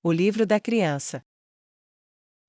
O livro da criança.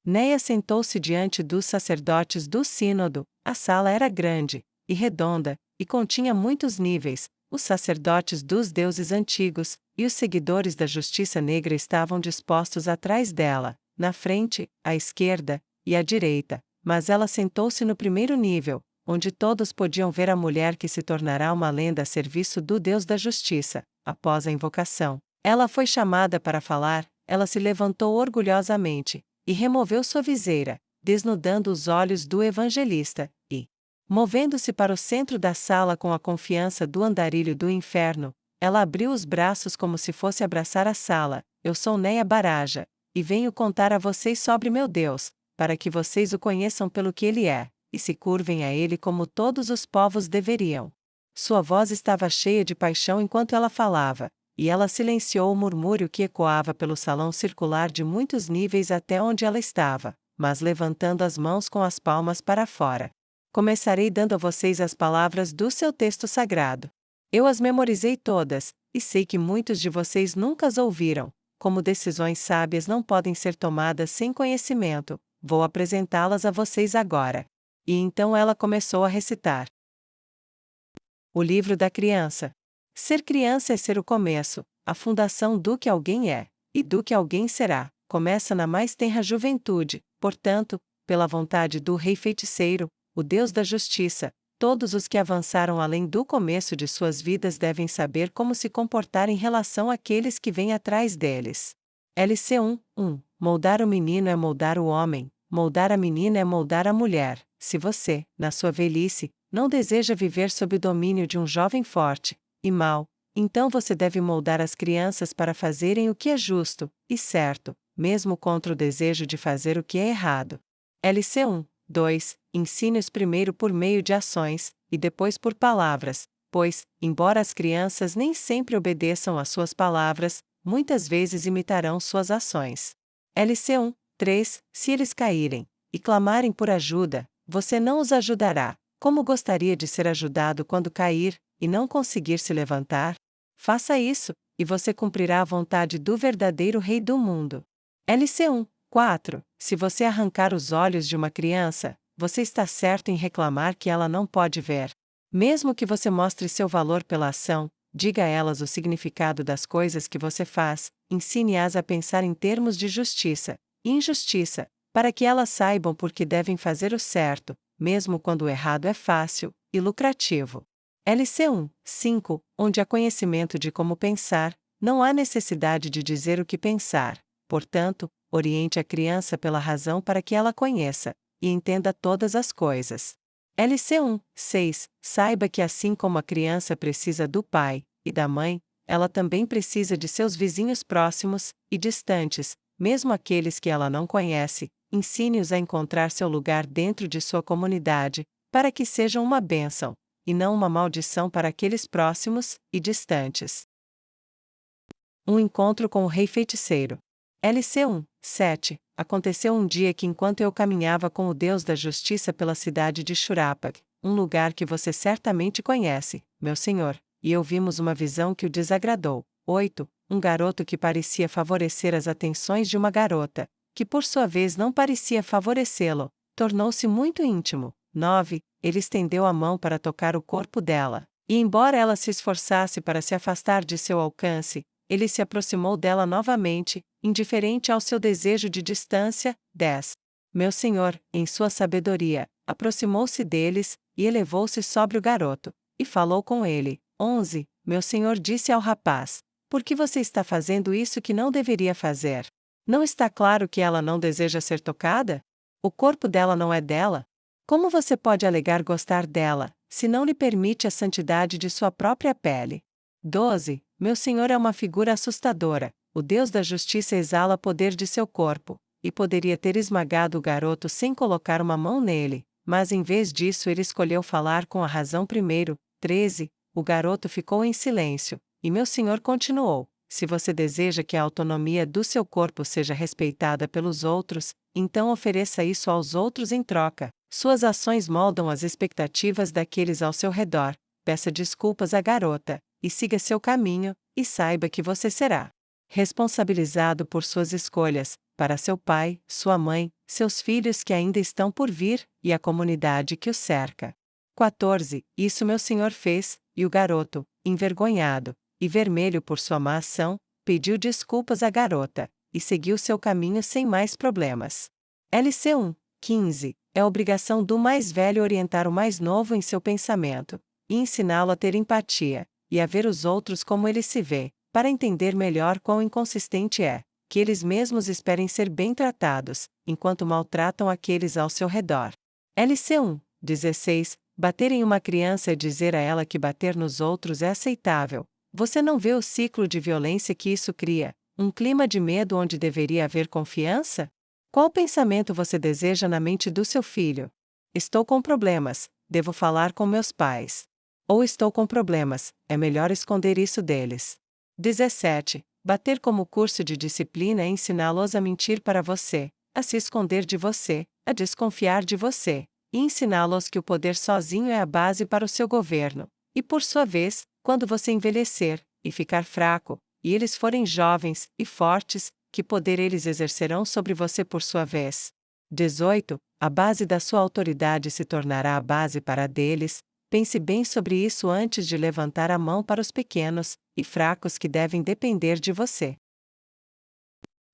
Neia sentou-se diante dos sacerdotes do sínodo. A sala era grande e redonda, e continha muitos níveis. Os sacerdotes dos deuses antigos e os seguidores da justiça negra estavam dispostos atrás dela, na frente, à esquerda e à direita. Mas ela sentou-se no primeiro nível, onde todos podiam ver a mulher que se tornará uma lenda a serviço do Deus da justiça. Após a invocação, ela foi chamada para falar. Ela se levantou orgulhosamente e removeu sua viseira, desnudando os olhos do evangelista, e, movendo-se para o centro da sala com a confiança do andarilho do inferno, ela abriu os braços como se fosse abraçar a sala. Eu sou Neia Baraja, e venho contar a vocês sobre meu Deus, para que vocês o conheçam pelo que ele é, e se curvem a ele como todos os povos deveriam. Sua voz estava cheia de paixão enquanto ela falava, e ela silenciou o murmúrio que ecoava pelo salão circular de muitos níveis até onde ela estava, mas levantando as mãos com as palmas para fora. Começarei dando a vocês as palavras do seu texto sagrado. Eu as memorizei todas, e sei que muitos de vocês nunca as ouviram. Como decisões sábias não podem ser tomadas sem conhecimento, vou apresentá-las a vocês agora. E então ela começou a recitar. O livro da criança. Ser criança é ser o começo, a fundação do que alguém é, e do que alguém será. Começa na mais tenra juventude, portanto, pela vontade do Rei Feiticeiro, o Deus da Justiça, todos os que avançaram além do começo de suas vidas devem saber como se comportar em relação àqueles que vêm atrás deles. LC1:1 Moldar o menino é moldar o homem, moldar a menina é moldar a mulher. Se você, na sua velhice, não deseja viver sob o domínio de um jovem forte e mau, então você deve moldar as crianças para fazerem o que é justo e certo, mesmo contra o desejo de fazer o que é errado. LC1:2 Ensine-os primeiro por meio de ações, e depois por palavras, pois, embora as crianças nem sempre obedeçam às suas palavras, muitas vezes imitarão suas ações. LC1:3 Se eles caírem e clamarem por ajuda, você não os ajudará. Como gostaria de ser ajudado quando cair e não conseguir se levantar? Faça isso, e você cumprirá a vontade do verdadeiro Rei do mundo. LC1:4 Se você arrancar os olhos de uma criança, você está certo em reclamar que ela não pode ver. Mesmo que você mostre seu valor pela ação, diga a elas o significado das coisas que você faz, ensine-as a pensar em termos de justiça e injustiça, para que elas saibam por que devem fazer o certo, mesmo quando o errado é fácil e lucrativo. LC1:5 Onde há conhecimento de como pensar, não há necessidade de dizer o que pensar. Portanto, oriente a criança pela razão para que ela conheça e entenda todas as coisas. LC1:6 Saiba que assim como a criança precisa do pai e da mãe, ela também precisa de seus vizinhos próximos e distantes, mesmo aqueles que ela não conhece. Ensine-os a encontrar seu lugar dentro de sua comunidade, para que sejam uma bênção, e não uma maldição para aqueles próximos e distantes. Um encontro com o Rei Feiticeiro. LC1:7 Aconteceu um dia que enquanto eu caminhava com o Deus da Justiça pela cidade de Shurappak, um lugar que você certamente conhece, meu senhor, e eu vimos uma visão que o desagradou. 8 Um garoto que parecia favorecer as atenções de uma garota, que por sua vez não parecia favorecê-lo, tornou-se muito íntimo. 9 Ele estendeu a mão para tocar o corpo dela, e embora ela se esforçasse para se afastar de seu alcance, ele se aproximou dela novamente, indiferente ao seu desejo de distância. 10 Meu senhor, em sua sabedoria, aproximou-se deles, e elevou-se sobre o garoto, e falou com ele. 11 Meu senhor disse ao rapaz: Por que você está fazendo isso que não deveria fazer? Não está claro que ela não deseja ser tocada? O corpo dela não é dela? Como você pode alegar gostar dela, se não lhe permite a santidade de sua própria pele? 12 Meu senhor é uma figura assustadora. O Deus da Justiça exala poder de seu corpo, e poderia ter esmagado o garoto sem colocar uma mão nele, mas em vez disso ele escolheu falar com a razão primeiro. 13 O garoto ficou em silêncio, e meu senhor continuou: Se você deseja que a autonomia do seu corpo seja respeitada pelos outros, então ofereça isso aos outros em troca. Suas ações moldam as expectativas daqueles ao seu redor. Peça desculpas à garota, e siga seu caminho, e saiba que você será responsabilizado por suas escolhas, para seu pai, sua mãe, seus filhos que ainda estão por vir, e a comunidade que o cerca. 14. Isso meu senhor fez, e o garoto, envergonhado, e vermelho por sua má ação, pediu desculpas à garota, e seguiu seu caminho sem mais problemas. LC1. 15. É obrigação do mais velho orientar o mais novo em seu pensamento, e ensiná-lo a ter empatia, e a ver os outros como ele se vê, para entender melhor quão inconsistente é, que eles mesmos esperem ser bem tratados, enquanto maltratam aqueles ao seu redor. LC1. 16. Bater em uma criança é dizer a ela que bater nos outros é aceitável. Você não vê o ciclo de violência que isso cria, um clima de medo onde deveria haver confiança? Qual pensamento você deseja na mente do seu filho? Estou com problemas, devo falar com meus pais. Ou estou com problemas, é melhor esconder isso deles. 17. Bater como curso de disciplina é ensiná-los a mentir para você, a se esconder de você, a desconfiar de você, e ensiná-los que o poder sozinho é a base para o seu governo. E por sua vez, quando você envelhecer, e ficar fraco, e eles forem jovens e fortes, que poder eles exercerão sobre você por sua vez? 18. A base da sua autoridade se tornará a base para a deles. Pense bem sobre isso antes de levantar a mão para os pequenos e fracos que devem depender de você.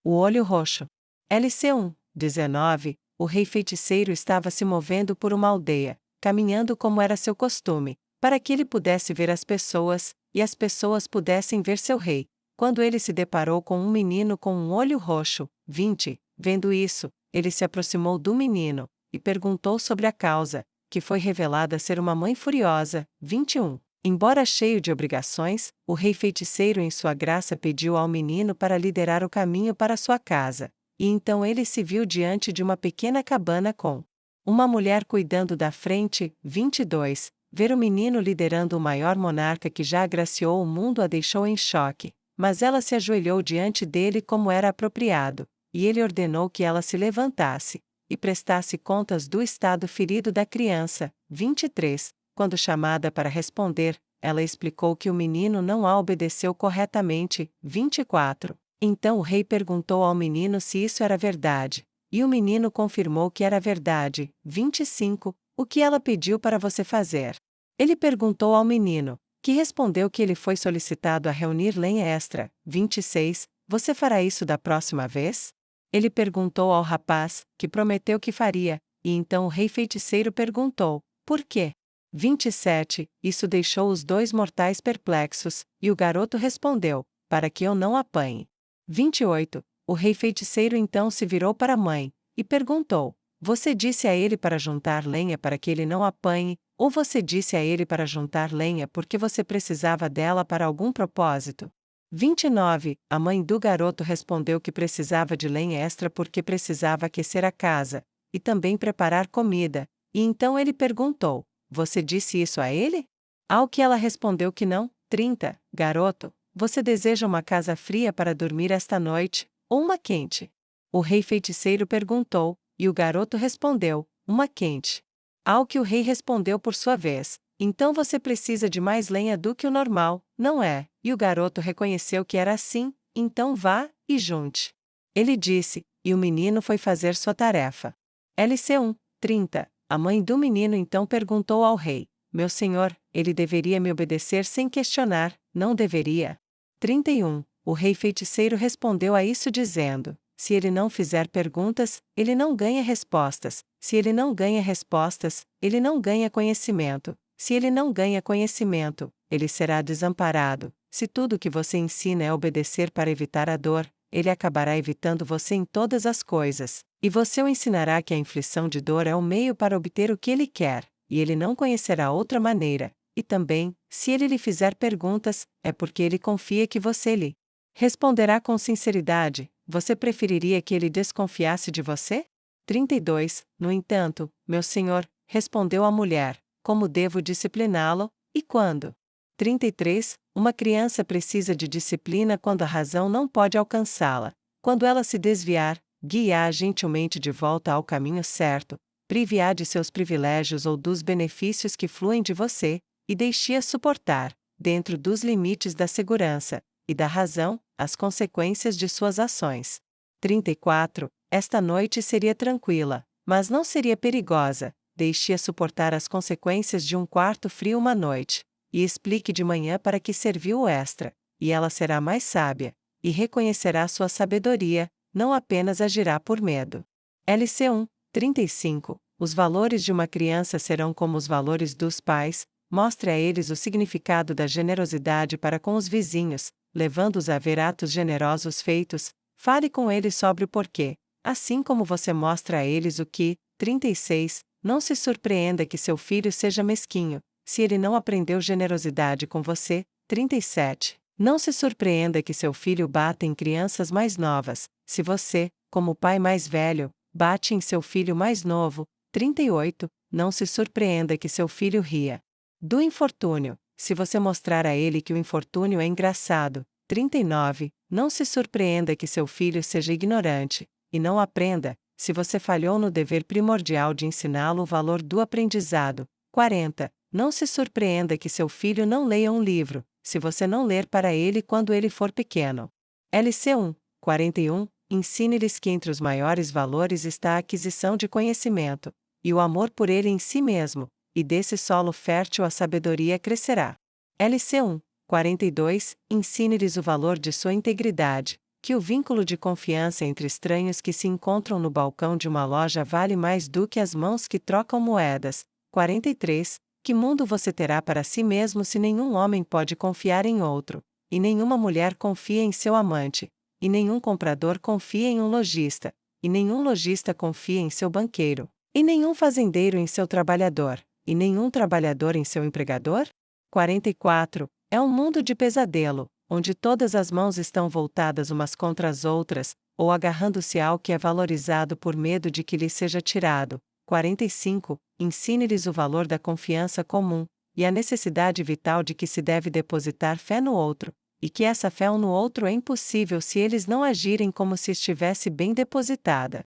O olho roxo. LC1. 19. O rei feiticeiro estava se movendo por uma aldeia, caminhando como era seu costume, para que ele pudesse ver as pessoas, e as pessoas pudessem ver seu rei, quando ele se deparou com um menino com um olho roxo. 20. Vendo isso, ele se aproximou do menino, e perguntou sobre a causa, que foi revelada ser uma mãe furiosa. 21. Embora cheio de obrigações, o rei feiticeiro em sua graça pediu ao menino para liderar o caminho para sua casa, e então ele se viu diante de uma pequena cabana com uma mulher cuidando da frente. 22. Ver o menino liderando o maior monarca que já agraciou o mundo a deixou em choque, mas ela se ajoelhou diante dele como era apropriado, e ele ordenou que ela se levantasse e prestasse contas do estado ferido da criança. 23. Quando chamada para responder, ela explicou que o menino não a obedeceu corretamente. 24. Então o rei perguntou ao menino se isso era verdade, e o menino confirmou que era verdade. 25. O que ela pediu para você fazer? Ele perguntou ao menino, que respondeu que ele foi solicitado a reunir lenha extra. 26. Você fará isso da próxima vez? Ele perguntou ao rapaz, que prometeu que faria, e então o rei feiticeiro perguntou, por quê? 27. Isso deixou os dois mortais perplexos, e o garoto respondeu, para que eu não apanhe. 28. O rei feiticeiro então se virou para a mãe, e perguntou, você disse a ele para juntar lenha para que ele não apanhe, ou você disse a ele para juntar lenha porque você precisava dela para algum propósito? 29. A mãe do garoto respondeu que precisava de lenha extra porque precisava aquecer a casa, e também preparar comida, e então ele perguntou, você disse isso a ele? Ao que ela respondeu que não. 30. Garoto, você deseja uma casa fria para dormir esta noite, ou uma quente? O rei feiticeiro perguntou, e o garoto respondeu, uma quente. Ao que o rei respondeu por sua vez, então você precisa de mais lenha do que o normal, não é? E o garoto reconheceu que era assim, então vá, e junte. Ele disse, e o menino foi fazer sua tarefa. LC1. 30. A mãe do menino então perguntou ao rei, meu senhor, ele deveria me obedecer sem questionar, não deveria? 31. O rei feiticeiro respondeu a isso dizendo, se ele não fizer perguntas, ele não ganha respostas, se ele não ganha respostas, ele não ganha conhecimento, se ele não ganha conhecimento, ele será desamparado, se tudo o que você ensina é obedecer para evitar a dor, ele acabará evitando você em todas as coisas, e você o ensinará que a inflição de dor é o meio para obter o que ele quer, e ele não conhecerá outra maneira, e também, se ele lhe fizer perguntas, é porque ele confia que você lhe responderá com sinceridade. Você preferiria que ele desconfiasse de você? 32. No entanto, meu senhor, respondeu a mulher, como devo discipliná-lo, e quando? 33. Uma criança precisa de disciplina quando a razão não pode alcançá-la. Quando ela se desviar, guie-a gentilmente de volta ao caminho certo, prive-a de seus privilégios ou dos benefícios que fluem de você, e deixe-a suportar, dentro dos limites da segurança, e da razão, as consequências de suas ações. 34. Esta noite seria tranquila, mas não seria perigosa. Deixe-a suportar as consequências de um quarto frio uma noite, e explique de manhã para que serviu o extra, e ela será mais sábia, e reconhecerá sua sabedoria, não apenas agirá por medo. LC1, 35. Os valores de uma criança serão como os valores dos pais. Mostre a eles o significado da generosidade para com os vizinhos, levando-os a ver atos generosos feitos. Fale com eles sobre o porquê, assim como você mostra a eles o que. 36. Não se surpreenda que seu filho seja mesquinho, se ele não aprendeu generosidade com você. 37. Não se surpreenda que seu filho bata em crianças mais novas, se você, como pai mais velho, bate em seu filho mais novo. 38. Não se surpreenda que seu filho ria do infortúnio, se você mostrar a ele que o infortúnio é engraçado. 39. Não se surpreenda que seu filho seja ignorante, e não aprenda, se você falhou no dever primordial de ensiná-lo o valor do aprendizado. 40. Não se surpreenda que seu filho não leia um livro, se você não ler para ele quando ele for pequeno. LC1, 41. Ensine-lhes que entre os maiores valores está a aquisição de conhecimento, e o amor por ele em si mesmo, e desse solo fértil a sabedoria crescerá. LC1, 42. Ensine-lhes o valor de sua integridade, que o vínculo de confiança entre estranhos que se encontram no balcão de uma loja vale mais do que as mãos que trocam moedas. 43. Que mundo você terá para si mesmo se nenhum homem pode confiar em outro, e nenhuma mulher confia em seu amante, e nenhum comprador confia em um lojista, e nenhum lojista confia em seu banqueiro, e nenhum fazendeiro em seu trabalhador, e nenhum trabalhador em seu empregador? 44. É um mundo de pesadelo, onde todas as mãos estão voltadas umas contra as outras, ou agarrando-se ao que é valorizado por medo de que lhe seja tirado. 45. Ensine-lhes o valor da confiança comum, e a necessidade vital de que se deve depositar fé no outro, e que essa fé no outro é impossível se eles não agirem como se estivesse bem depositada.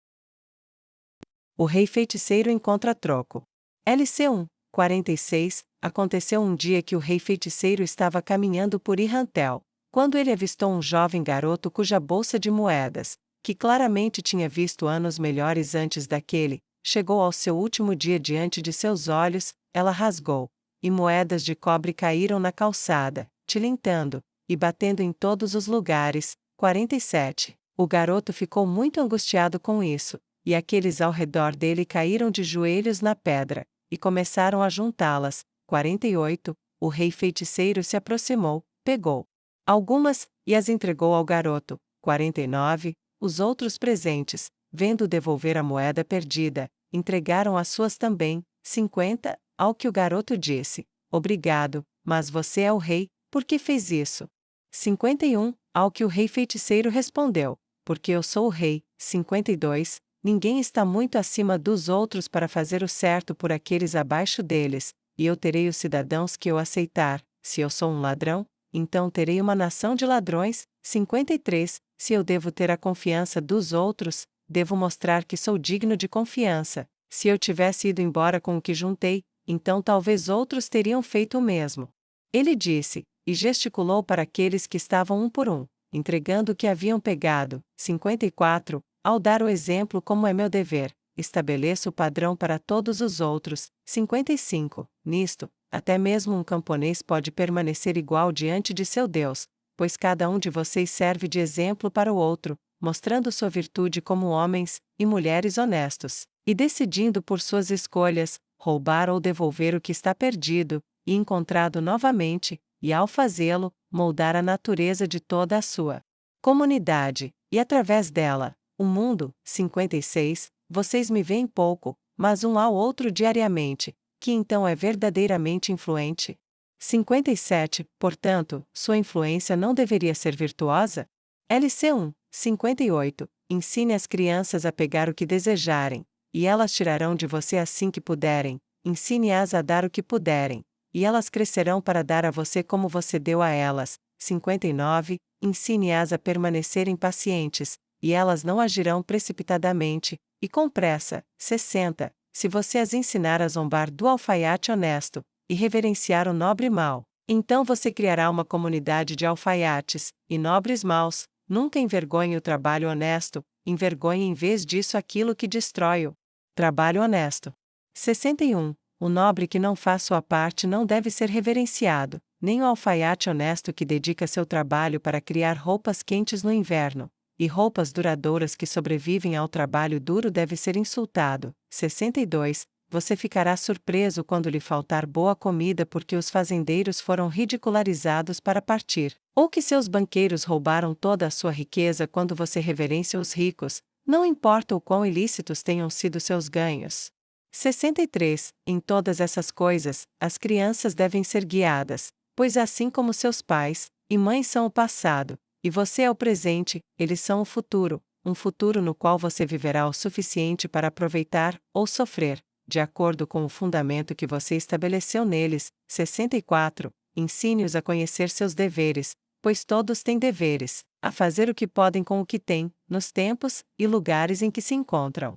O rei feiticeiro encontra troco. LC1, 46. Aconteceu um dia que o rei feiticeiro estava caminhando por Irrantel, quando ele avistou um jovem garoto cuja bolsa de moedas, que claramente tinha visto anos melhores antes daquele, chegou ao seu último dia diante de seus olhos. Ela rasgou, e moedas de cobre caíram na calçada, tilintando, e batendo em todos os lugares. 47. O garoto ficou muito angustiado com isso, e aqueles ao redor dele caíram de joelhos na pedra, e começaram a juntá-las. 48. O rei feiticeiro se aproximou, pegou algumas, e as entregou ao garoto. 49. Os outros presentes, vendo devolver a moeda perdida, entregaram as suas também. 50. Ao que o garoto disse: obrigado, mas você é o rei, por que fez isso? 51. Ao que o rei feiticeiro respondeu: porque eu sou o rei. 52. Ninguém está muito acima dos outros para fazer o certo por aqueles abaixo deles, e eu terei os cidadãos que eu aceitar. Se eu sou um ladrão, então terei uma nação de ladrões. 53. Se eu devo ter a confiança dos outros, devo mostrar que sou digno de confiança. Se eu tivesse ido embora com o que juntei, então talvez outros teriam feito o mesmo. Ele disse, e gesticulou para aqueles que estavam um por um, entregando o que haviam pegado. 54. Ao dar o exemplo como é meu dever, estabeleço o padrão para todos os outros. 55. Nisto, até mesmo um camponês pode permanecer igual diante de seu Deus, pois cada um de vocês serve de exemplo para o outro, mostrando sua virtude como homens e mulheres honestos, e decidindo por suas escolhas, roubar ou devolver o que está perdido, e encontrado novamente, e ao fazê-lo, moldar a natureza de toda a sua comunidade, e através dela, o mundo. 56. Vocês me veem pouco, mas um ao outro diariamente, que então é verdadeiramente influente? 57. Portanto, sua influência não deveria ser virtuosa? LC1, 58. Ensine as crianças a pegar o que desejarem, e elas tirarão de você assim que puderem. Ensine-as a dar o que puderem, e elas crescerão para dar a você como você deu a elas. 59. Ensine-as a permanecerem pacientes, e elas não agirão precipitadamente, e com pressa. 60. Se você as ensinar a zombar do alfaiate honesto, e reverenciar o nobre mal, Então você criará uma comunidade de alfaiates e nobres maus. Nunca envergonhe o trabalho honesto, envergonhe em vez disso aquilo que destrói o trabalho honesto. 61. O nobre que não faz sua parte não deve ser reverenciado, nem o alfaiate honesto que dedica seu trabalho para criar roupas quentes no inverno, e roupas duradouras que sobrevivem ao trabalho duro deve ser insultado. 62. Você ficará surpreso quando lhe faltar boa comida porque os fazendeiros foram ridicularizados para partir, ou que seus banqueiros roubaram toda a sua riqueza quando você reverencia os ricos, não importa o quão ilícitos tenham sido seus ganhos. 63. Em todas essas coisas, as crianças devem ser guiadas, pois assim como seus pais e mães são o passado, e você é o presente, eles são o futuro, um futuro no qual você viverá o suficiente para aproveitar ou sofrer, de acordo com o fundamento que você estabeleceu neles. 64. Ensine-os a conhecer seus deveres, pois todos têm deveres, a fazer o que podem com o que têm, nos tempos e lugares em que se encontram.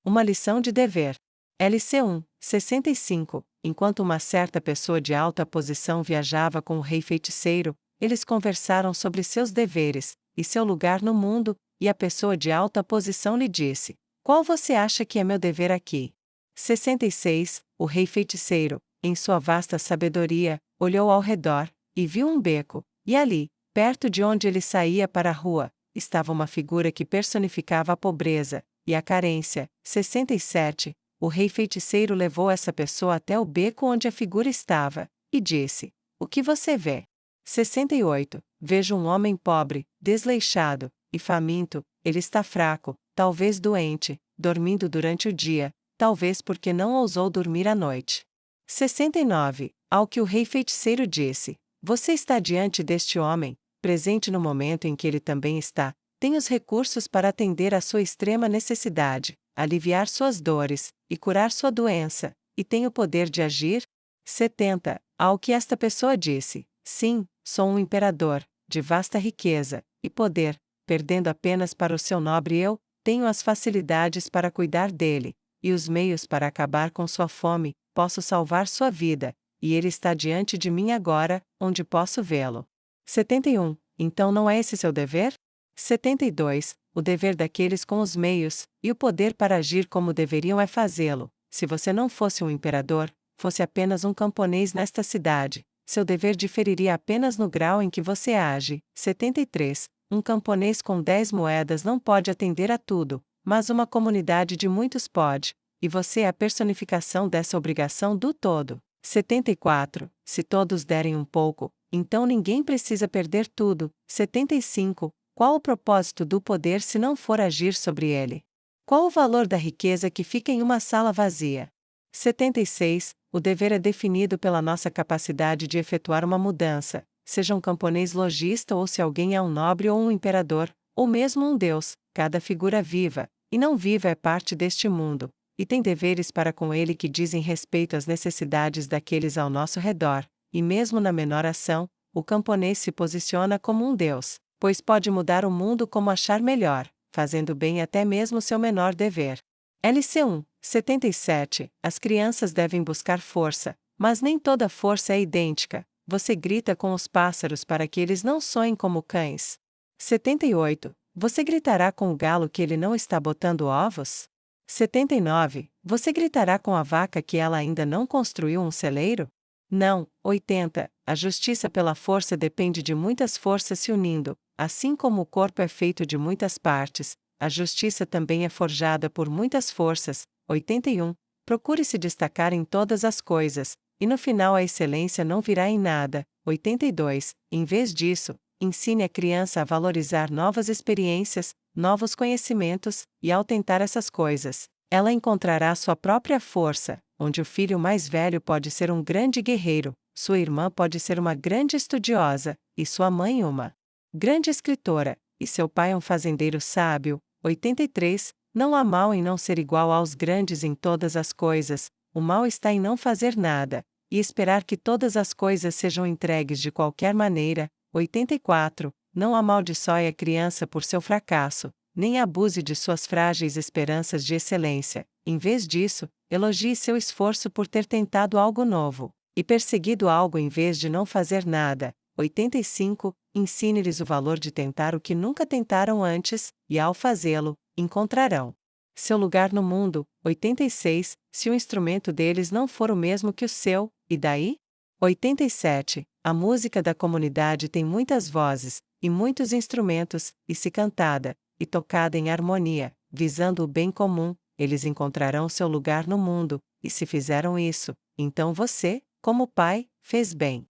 Uma lição de dever. LC1, 65. Enquanto uma certa pessoa de alta posição viajava com o rei feiticeiro, eles conversaram sobre seus deveres e seu lugar no mundo, e a pessoa de alta posição lhe disse: "Qual você acha que é meu dever aqui?" 66. O rei feiticeiro, em sua vasta sabedoria, olhou ao redor e viu um beco, e ali, perto de onde ele saía para a rua, estava uma figura que personificava a pobreza e a carência. 67. O rei feiticeiro levou essa pessoa até o beco onde a figura estava, e disse: "O que você vê?" 68. Vejo um homem pobre, desleixado e faminto. Ele está fraco, talvez doente, dormindo durante o dia, talvez porque não ousou dormir à noite. 69. Ao que o rei feiticeiro disse: "Você está diante deste homem, presente no momento em que ele também está. Tem os recursos para atender à sua extrema necessidade, aliviar suas dores e curar sua doença, e tem o poder de agir?" 70. Ao que esta pessoa disse: "Sim, sou um imperador, de vasta riqueza e poder, perdendo apenas para o seu nobre eu, tenho as facilidades para cuidar dele, e os meios para acabar com sua fome, posso salvar sua vida, e ele está diante de mim agora, onde posso vê-lo." 71. Então não é esse seu dever? 72. O dever daqueles com os meios e o poder para agir como deveriam é fazê-lo. Se você não fosse um imperador, fosse apenas um camponês nesta cidade, seu dever diferiria apenas no grau em que você age. 73. Um camponês com 10 moedas não pode atender a tudo, mas uma comunidade de muitos pode, e você é a personificação dessa obrigação do todo. 74. Se todos derem um pouco, então ninguém precisa perder tudo. 75. Qual o propósito do poder se não for agir sobre ele? Qual o valor da riqueza que fica em uma sala vazia? 76. O dever é definido pela nossa capacidade de efetuar uma mudança, seja um camponês lojista ou se alguém é um nobre ou um imperador, ou mesmo um deus. Cada figura viva, e não viva é parte deste mundo, e tem deveres para com ele que dizem respeito às necessidades daqueles ao nosso redor, e mesmo na menor ação, o camponês se posiciona como um deus, pois pode mudar o mundo como achar melhor, fazendo bem até mesmo seu menor dever. LC1, 77. As crianças devem buscar força, mas nem toda força é idêntica. Você grita com os pássaros para que eles não soem como cães. 78. Você gritará com o galo que ele não está botando ovos? 79. Você gritará com a vaca que ela ainda não construiu um celeiro? Não. 80. A justiça pela força depende de muitas forças se unindo, assim como o corpo é feito de muitas partes, a justiça também é forjada por muitas forças. 81. Procure se destacar em todas as coisas, e no final a excelência não virá em nada. 82. Em vez disso, ensine a criança a valorizar novas experiências, novos conhecimentos, e ao tentar essas coisas, ela encontrará sua própria força, onde o filho mais velho pode ser um grande guerreiro, sua irmã pode ser uma grande estudiosa, e sua mãe uma grande escritora, e seu pai um fazendeiro sábio. 83. Não há mal em não ser igual aos grandes em todas as coisas, o mal está em não fazer nada, e esperar que todas as coisas sejam entregues de qualquer maneira. 84. Não amaldiçoe a criança por seu fracasso, nem abuse de suas frágeis esperanças de excelência. Em vez disso, elogie seu esforço por ter tentado algo novo. E perseguido algo em vez de não fazer nada. 85. Ensine-lhes o valor de tentar o que nunca tentaram antes, e ao fazê-lo, encontrarão seu lugar no mundo. 86. Se o instrumento deles não for o mesmo que o seu, e daí? 87. A música da comunidade tem muitas vozes, e muitos instrumentos, e se cantada, e tocada em harmonia, visando o bem comum, eles encontrarão seu lugar no mundo, e se fizeram isso, então você, como pai, fez bem.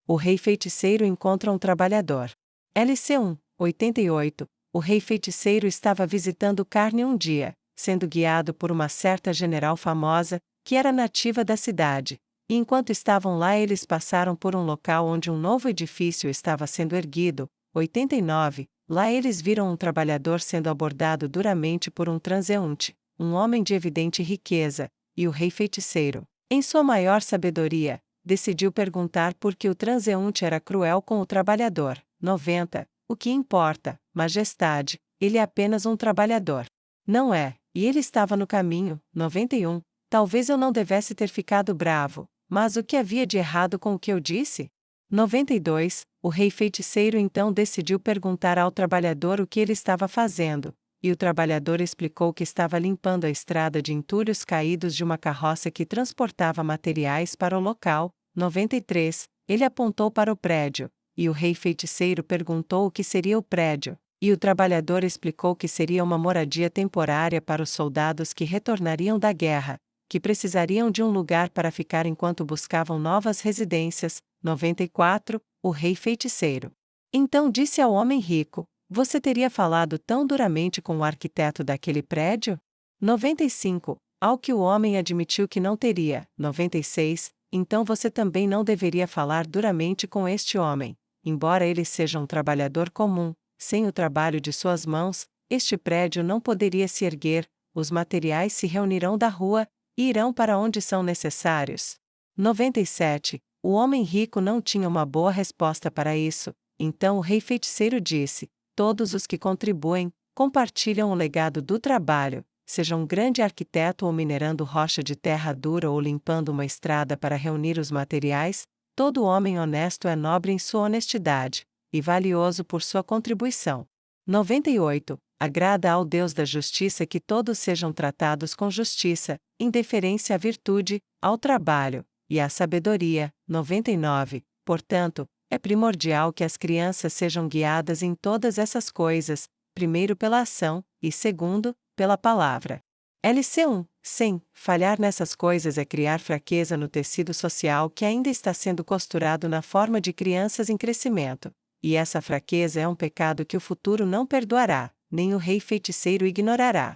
O rei feiticeiro encontra um trabalhador. LC1, 88. O rei feiticeiro estava visitando Carne um dia, sendo guiado por uma certa general famosa, que era nativa da cidade. E enquanto estavam lá, eles passaram por um local onde um novo edifício estava sendo erguido. 89. Lá eles viram um trabalhador sendo abordado duramente por um transeunte, um homem de evidente riqueza, e o rei feiticeiro, em sua maior sabedoria, decidiu perguntar por que o transeunte era cruel com o trabalhador. 90. O que importa, majestade, ele é apenas um trabalhador. Não é, e ele estava no caminho. 91. Talvez eu não devesse ter ficado bravo, mas o que havia de errado com o que eu disse? 92. O rei feiticeiro então decidiu perguntar ao trabalhador o que ele estava fazendo, e o trabalhador explicou que estava limpando a estrada de entulhos caídos de uma carroça que transportava materiais para o local. 93. Ele apontou para o prédio, e o rei feiticeiro perguntou o que seria o prédio, e o trabalhador explicou que seria uma moradia temporária para os soldados que retornariam da guerra, que precisariam de um lugar para ficar enquanto buscavam novas residências. 94. O rei feiticeiro então disse ao homem rico: você teria falado tão duramente com o arquiteto daquele prédio? 95. Ao que o homem admitiu que não teria. 96. Então você também não deveria falar duramente com este homem. Embora ele seja um trabalhador comum, sem o trabalho de suas mãos, este prédio não poderia se erguer, os materiais se reunirão da rua, e irão para onde são necessários. 97. O homem rico não tinha uma boa resposta para isso, então o rei feiticeiro disse: todos os que contribuem, compartilham o legado do trabalho, seja um grande arquiteto ou minerando rocha de terra dura ou limpando uma estrada para reunir os materiais, todo homem honesto é nobre em sua honestidade, e valioso por sua contribuição. 98. Agrada ao Deus da justiça que todos sejam tratados com justiça, em deferência à virtude, ao trabalho, e à sabedoria. 99. Portanto, é primordial que as crianças sejam guiadas em todas essas coisas, primeiro pela ação, e segundo, pela palavra. LC1. Sem falhar nessas coisas é criar fraqueza no tecido social que ainda está sendo costurado na forma de crianças em crescimento. E essa fraqueza é um pecado que o futuro não perdoará, nem o rei feiticeiro ignorará.